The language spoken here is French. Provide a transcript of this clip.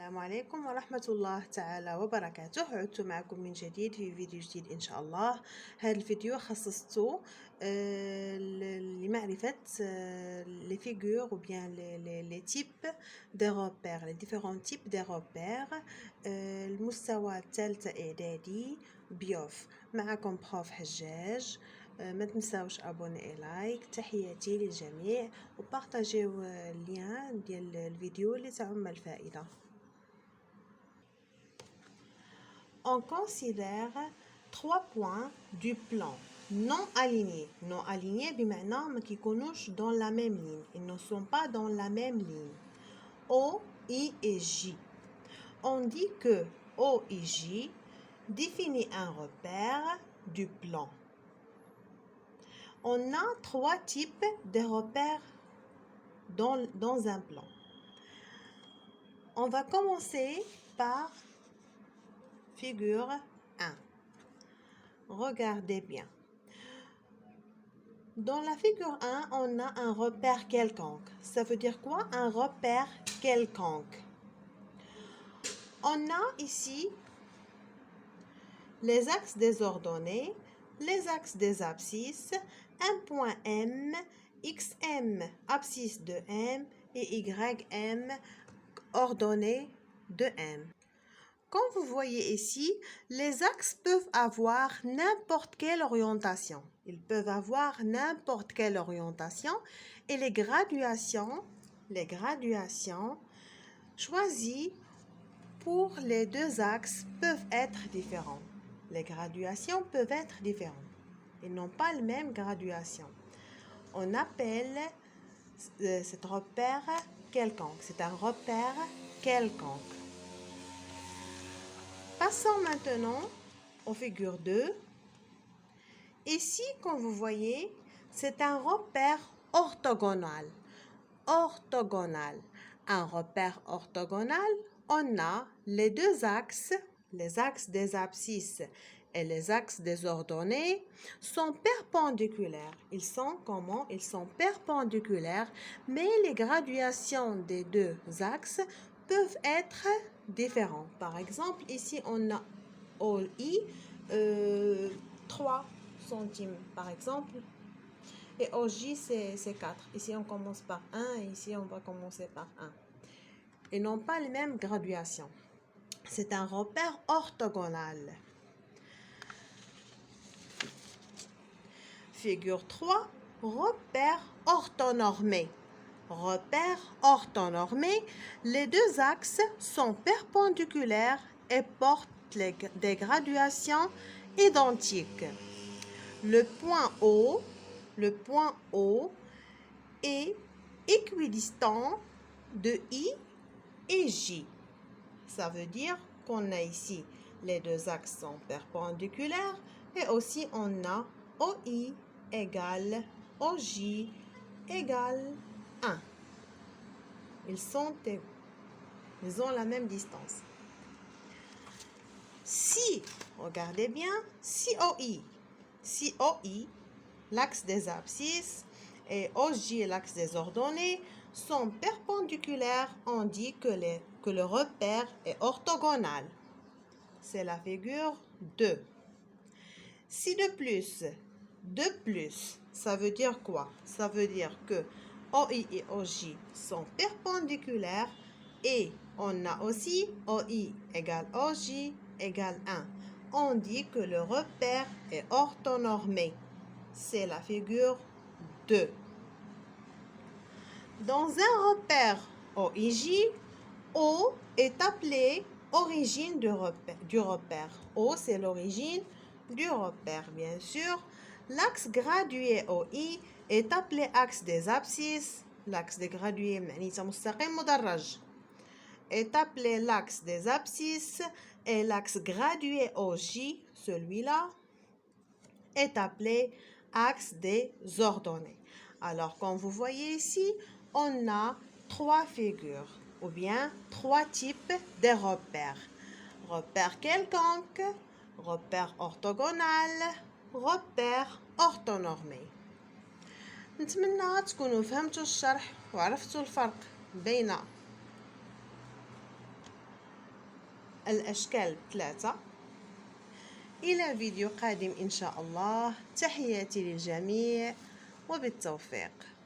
السلام عليكم ورحمة الله تعالى وبركاته. عدت معكم من جديد في فيديو جديد إن شاء الله. هذا الفيديو خصصته لمعرفة les figures ou bien les types de repères, les différents types de repères. المستوى الثالث إعدادي بيوف. معكم بروف حجاج. ما تنساوش ابوني لايك. تحياتي للجميع وبارطاجيو اللين ديال الفيديو اللي تعم الفائده. On considère 3 points du plan non alignés. Non alignés بمعنى ما كيكونوش dans la même ligne. Ils ne sont pas dans la même ligne. O, I et J. On dit que O et J définit un repère du plan. On a 3 types de repères dans un plan. On va commencer par figure 1. Regardez bien. Dans la figure 1, on a un repère quelconque. Ça veut dire quoi? Un repère quelconque. On a ici les axes désordonnés, les axes des abscisses, un point M, XM, abscisse de M et YM, ordonnée de M. Comme vous voyez ici, les axes peuvent avoir n'importe quelle orientation. Ils peuvent avoir n'importe quelle orientation et les graduations choisies pour les deux axes peuvent être différentes. Les graduations peuvent être différentes. Ils n'ont pas la même graduation. On appelle cet repère quelconque. C'est un repère quelconque. Passons maintenant aux figures 2. Ici, comme vous voyez, c'est un repère orthogonal. Orthogonal. Un repère orthogonal, on a les deux axes, les axes des abscisses et les axes des ordonnées sont perpendiculaires. Ils sont comment? Ils sont perpendiculaires, mais les graduations des deux axes peuvent être différentes. Par exemple, ici on a OI 3 centimes par exemple, et OJ c'est 4. Ici on commence par 1 et ici on va commencer par 1. Ils n'ont pas les mêmes graduations. C'est un repère orthogonal. Figure 3, repère orthonormé. Repère orthonormé, les deux axes sont perpendiculaires et portent des graduations identiques. Le point O est équidistant de I et J. Ça veut dire qu'on a ici les deux axes sont perpendiculaires et aussi on a OI égale OJ égale 1. Ils ont la même distance. Si, regardez bien, si OI, l'axe des abscisses, et OJ, l'axe des ordonnées, sont perpendiculaires, on dit que le repère est orthogonal. C'est la figure 2. Si de plus, ça veut dire quoi? Ça veut dire que OI et OJ sont perpendiculaires et on a aussi OI égale OJ égale 1. On dit que le repère est orthonormé. C'est la figure 2. Dans un repère OIJ, O est appelé origine du repère. O, c'est l'origine du repère, bien sûr. L'axe gradué OI est appelé axe des abscisses. L'axe des gradués est appelé l'axe des abscisses et l'axe gradué OJ, celui-là, est appelé axe des ordonnées. Alors, comme vous voyez ici, on a 3 figures ou bien 3 types de repères. Repère quelconque, repère orthogonal, repère orthonormé. نتمنى تكونوا فهمتوا الشرح وعرفتوا الفرق بين الأشكال 3. إلى فيديو قادم إن شاء الله. تحياتي للجميع وبالتوفيق.